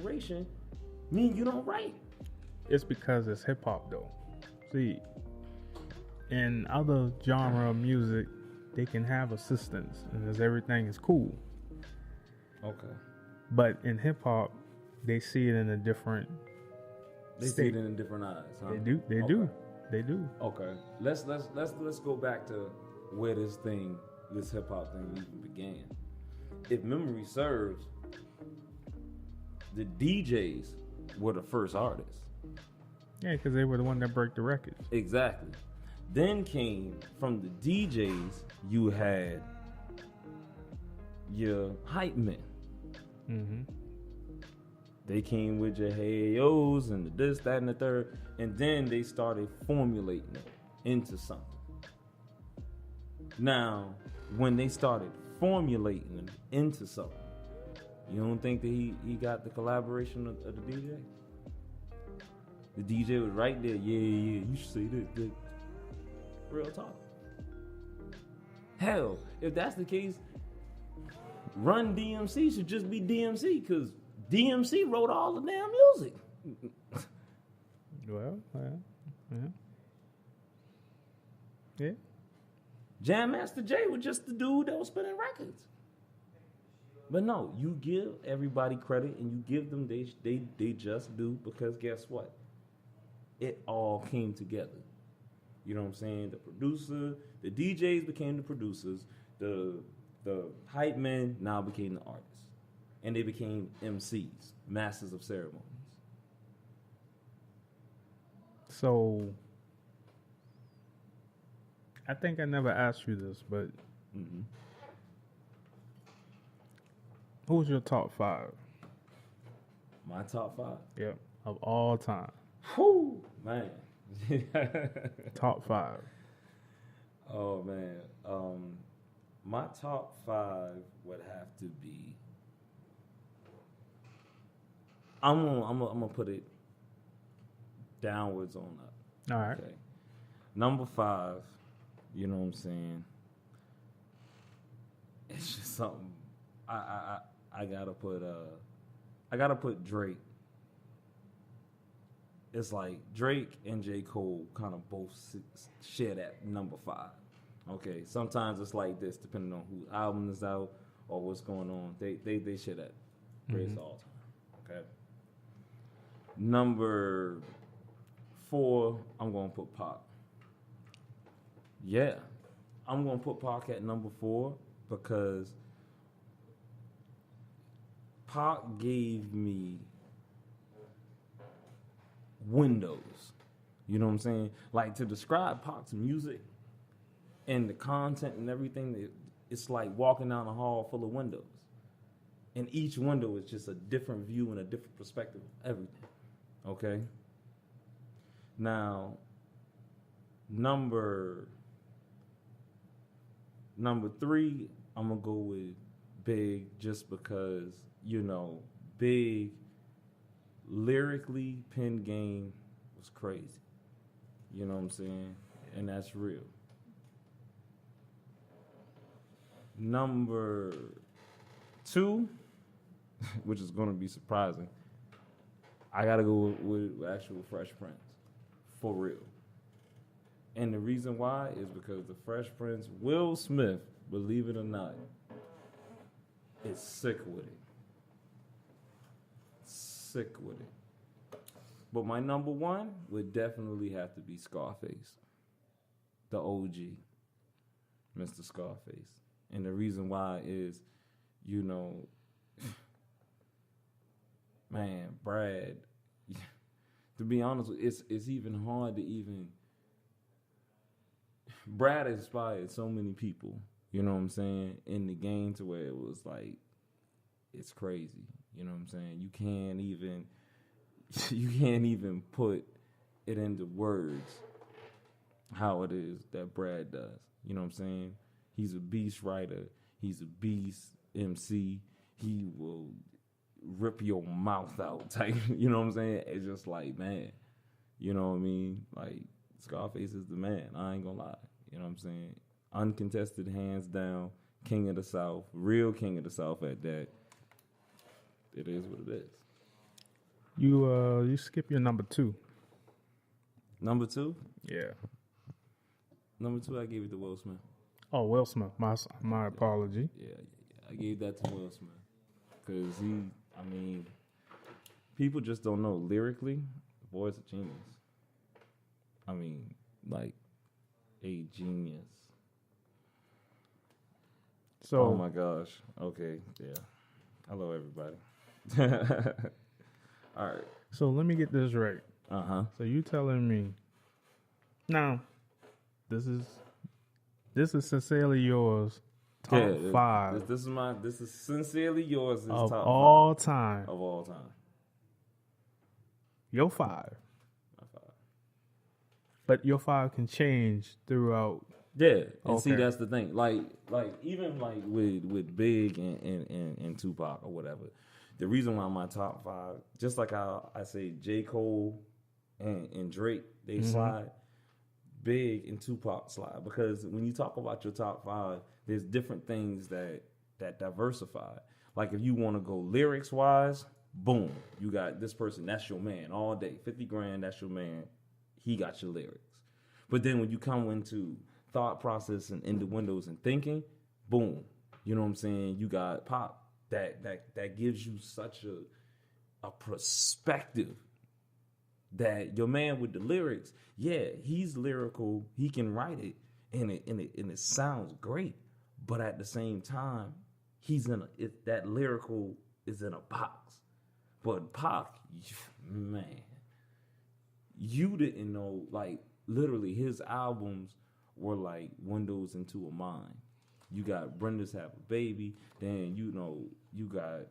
collaboration mean you don't write. It's because it's hip hop though. See, in other genre of music, they can have assistants and everything is cool. Okay. But in hip hop, they see it in a different. They see it in different eyes. Huh? They do. They do. They do. Okay. Let's go back to where this hip hop thing even began. If memory serves, the DJs were the first artists. Yeah, because they were the one that broke the records. Exactly. Then came from the DJs, you had your hype men. Mm-hmm. They came with your hey yo's and the this, that, and the third, and then they started formulating it into something. Now, when they started formulating it into something, you don't think that he got the collaboration of the DJ? The DJ was right there. Yeah, you should say this. Real talk. Hell, if that's the case, Run DMC should just be DMC because DMC wrote all the damn music. Well, yeah. Jam Master Jay was just the dude that was spinning records. But no, you give everybody credit and you give them they just do because guess what? It all came together. You know what I'm saying? The producer, the DJs became the producers, the hype men now became the artists. And they became MCs, masters of ceremonies. So, I think I never asked you this, but who's your top 5? My top 5? Yep, of all time. Whew, man. Top 5. Oh, man. My top 5 would have to be. I'm gonna put it downwards on up. All right. Okay. Number 5. You know what I'm saying? It's just something. I gotta put Drake. It's like Drake and J. Cole kind of both share that number 5. Okay, sometimes it's like this, depending on whose album is out or what's going on. They share that race all the time. Okay. Number 4, I'm gonna put Pac. Yeah, I'm gonna put Pac at number 4 because Pac gave me windows. You know what I'm saying? Like to describe Pac's music and the content and everything, it's like walking down a hall full of windows. And each window is just a different view and a different perspective of everything. Okay? Now, number 3, I'm going to go with Big just because, you know, Big lyrically, pen game was crazy. You know what I'm saying? And that's real. Number 2, which is going to be surprising, I got to go with actual Fresh Prince. For real. And the reason why is because the Fresh Prince, Will Smith, believe it or not, is sick with it. Sick with it. But my number 1 would definitely have to be Scarface. The OG. Mr. Scarface. And the reason why is, you know, man, Brad, to be honest, it's even hard to even. Brad inspired so many people, you know what I'm saying, in the game to where it was like, it's crazy. You know what I'm saying? You can't even put it into words how it is that Brad does. You know what I'm saying? He's a beast writer. He's a beast MC. He will rip your mouth out type. You know what I'm saying? It's just like, man, you know what I mean? Like, Scarface is the man. I ain't gonna lie. You know what I'm saying? Uncontested, hands down, king of the South. Real king of the South at that. It is what it is. You skip your number 2. Number 2? Yeah. Number 2, I gave it to Will Smith. Oh, Will Smith. My apology. Yeah. I gave that to Will Smith. Because people just don't know. Lyrically, the boy's a genius. I mean, like, a genius. So, oh my gosh. Okay, yeah. Hello, everybody. All right. So let me get this right. So you telling me now this is sincerely yours top 5 this is sincerely yours of top all 5 time. of all time. Your 5. My 5. But your 5 can change throughout. Yeah, and see that's the thing. Like even like with Big and Tupac or whatever. The reason why my top 5, just like how I say J. Cole and Drake, they slide, Big and Tupac slide. Because when you talk about your top 5, there's different things that diversify. Like if you want to go lyrics wise, boom, you got this person, that's your man all day. 50 grand, that's your man. He got your lyrics. But then when you come into thought process and innuendos and thinking, boom, you know what I'm saying? You got Pop. That gives you such a perspective that your man with the lyrics, yeah, he's lyrical, he can write it, and it sounds great, but at the same time, that lyrical is in a box. But Pac, man, you didn't know, like literally his albums were like windows into a mind. You got Brenda's Have a Baby. Then, you got,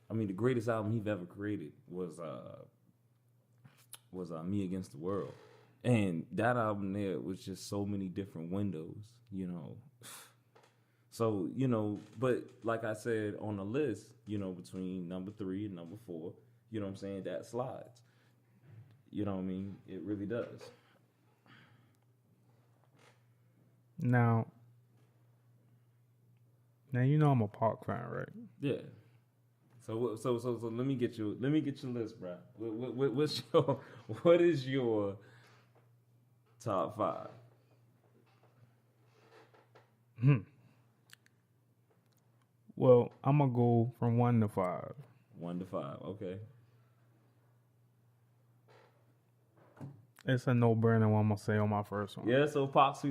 the greatest album he've ever created was Me Against the World. And that album there was just so many different windows, So, but like I said on the list, between number 3 and number 4, you know what I'm saying, that slides. You know what I mean? It really does. Now I'm a Pac fan, right? Yeah. So let me get your list, bro. What is your top 5? Well, I'm gonna go from 1 to 5. 1 to 5, okay. It's a no-brainer what I'm gonna say on my first one. Yeah, so Pac's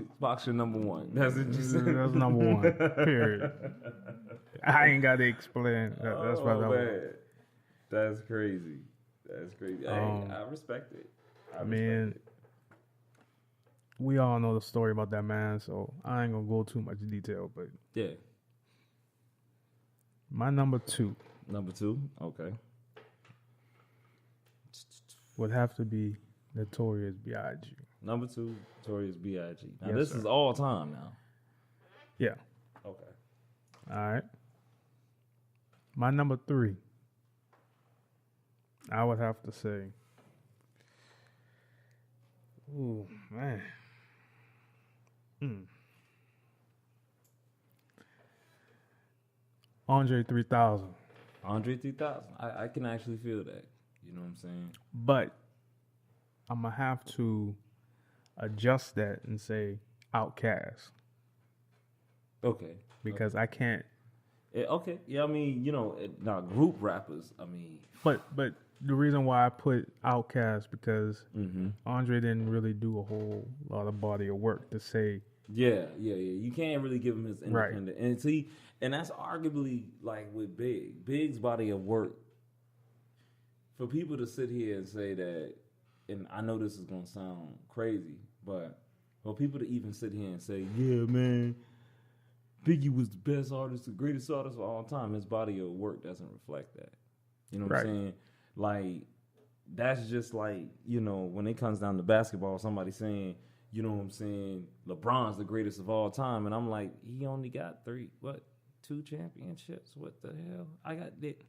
your number 1. That's what you said. That's number 1. Period. I ain't got to explain. That's why that was. That's crazy. I respect it. We all know the story about that man, so I ain't gonna go too much detail. But yeah, my number 2. Number 2, okay. Would have to be Notorious B.I.G. Number 2, Notorious B.I.G. Now Yes, this sir. is all time now. Yeah. Okay. All right. My number 3, I would have to say, ooh, man. Andre 3000. Andre 3000. I can actually feel that. You know what I'm saying? But I'm going to have to adjust that and say Outkast. Okay. Because I can't. Okay. Yeah, now group rappers, But the reason why I put Outkast because Andre didn't really do a whole lot of body of work to say. Yeah. You can't really give him his independent. Right. And that's arguably like with Big's body of work. For people to sit here and say that, and I know this is going to sound crazy, but for people to even sit here and say, yeah, man, Biggie was the best artist, the greatest artist of all time, his body of work doesn't reflect that. You know what I'm saying? Like, that's just like, when it comes down to basketball, somebody saying, you know what I'm saying, LeBron's the greatest of all time, and I'm like, he only got 2 championships? What the hell?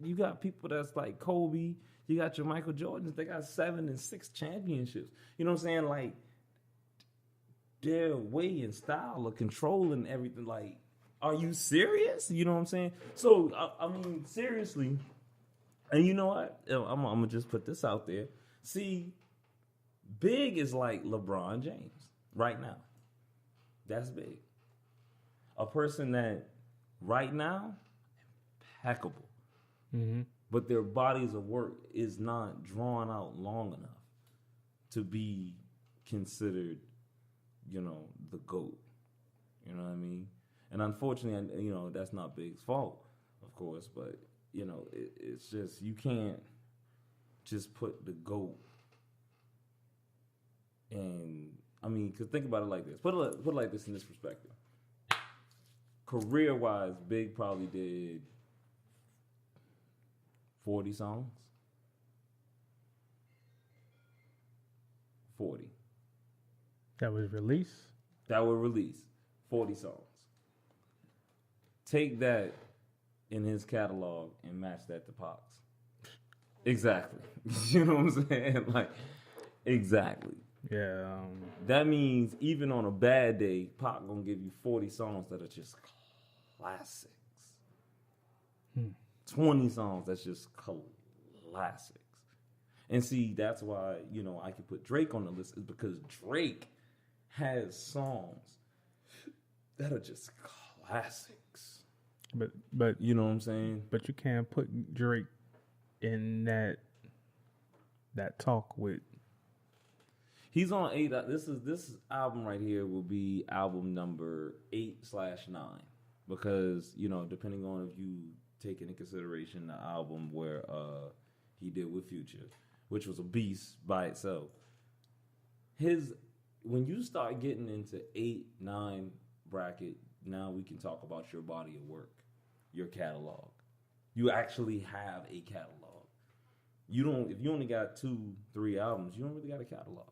You got people that's like Kobe, you got your Michael Jordans, they got 7 and 6 championships. You know what I'm saying? Like, their way and style of controlling everything, like, are you serious? You know what I'm saying? So, seriously, And you know what? I'm gonna just put this out there. See, Big is like LeBron James right now. That's Big. A person that right now, impeccable. Mm-hmm. But their bodies of work is not drawn out long enough to be considered, the GOAT. You know what I mean? And unfortunately, that's not Big's fault, of course, but, it's just, you can't just put the GOAT and, because think about it like this. Put it like this in this perspective. Career-wise, Big probably did 40 songs. 40. That was released? That were released. 40 songs. Take that in his catalog and match that to Pac's. Exactly. You know what I'm saying? Like, exactly. Yeah. That means even on a bad day, Pac gonna give you 40 songs that are just classics. 20 songs that's just classics. And see, that's why, I can put Drake on the list, is because Drake has songs that are just classics. But you know what I'm saying? But you can't put Drake in that talk with. He's on 8. This album right here will be album number 8/9, because depending on if you take into consideration the album where he did with Future, which was a beast by itself. When you start getting into 8-9 bracket, now we can talk about your body of work, your catalog. You actually have a catalog. If you only got 2-3 albums, you don't really got a catalog.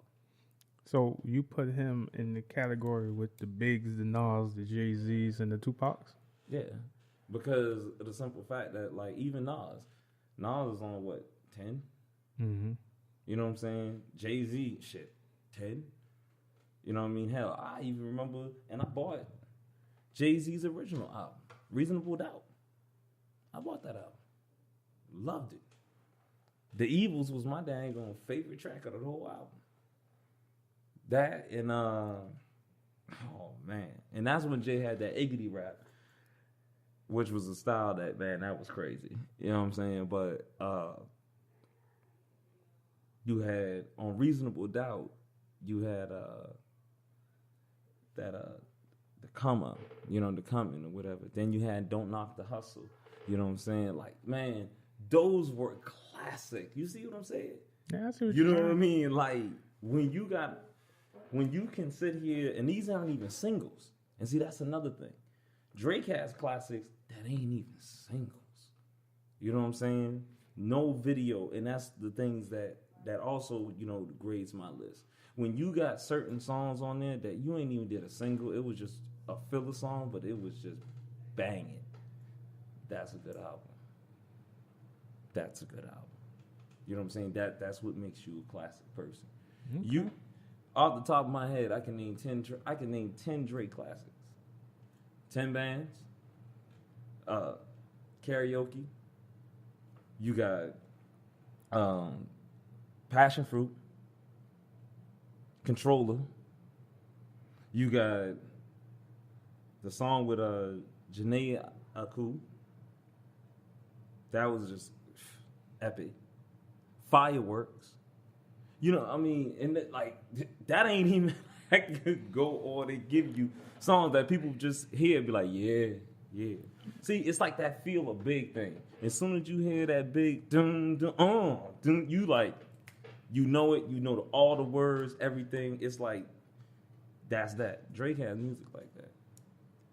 So you put him in the category with the Bigs, the Nas, the Jay-Z's, and the Tupacs? Yeah, because of the simple fact that, like, even Nas is on what, 10? Mm-hmm. You know what I'm saying? Jay-Z, 10. You know what I mean? Hell, I even remember, and I bought Jay-Z's original album, Reasonable Doubt. I bought that album. Loved it. The Evils was my dang on favorite track of the whole album. That and oh man, and that's when Jay had that Iggity rap, which was a style that was crazy. You know what I'm saying? But you had on Reasonable Doubt, you had the come up, the coming or whatever. Then you had Don't Knock the Hustle. You know what I'm saying? Like, man, those were classic. You see what I'm saying? Yeah, I see what you know what I mean? Like when you can sit here, and these aren't even singles. And see, that's another thing. Drake has classics that ain't even singles. You know what I'm saying? No video, and that's the things that also, grades my list. When you got certain songs on there that you ain't even did a single, it was just a filler song, but it was just banging. That's a good album. That's a good album. You know what I'm saying? That's what makes you a classic person. Okay. You, off the top of my head, I can name 10 Drake classics. 10 bands. Karaoke. You got Passion Fruit. Controller. You got the song with Janae Aku. That was just epic. Fireworks. And that ain't even I could go or they give you songs that people just hear and be like, yeah. See, it's like that feel a big thing. As soon as you hear that big dun dun dun, you like, you know it, all the words, everything. It's like, that's that. Drake has music like that.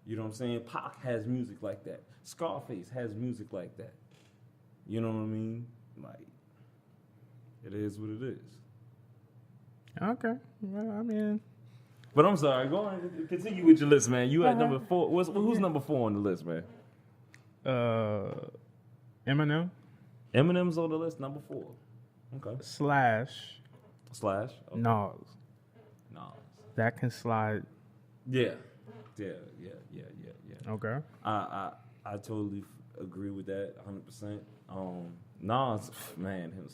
You know what I'm saying? Pac has music like that. Scarface has music like that. You know what I mean? Like, it is what it is. Okay. Well, But I'm sorry. Go on. Continue with your list, man. You at number 4. Who's number 4 on the list, man? Eminem. Eminem's on the list, number 4. Okay. Slash. Okay. Nas. That can slide. Yeah. Okay. I I totally agree with that 100%. Nas, man, him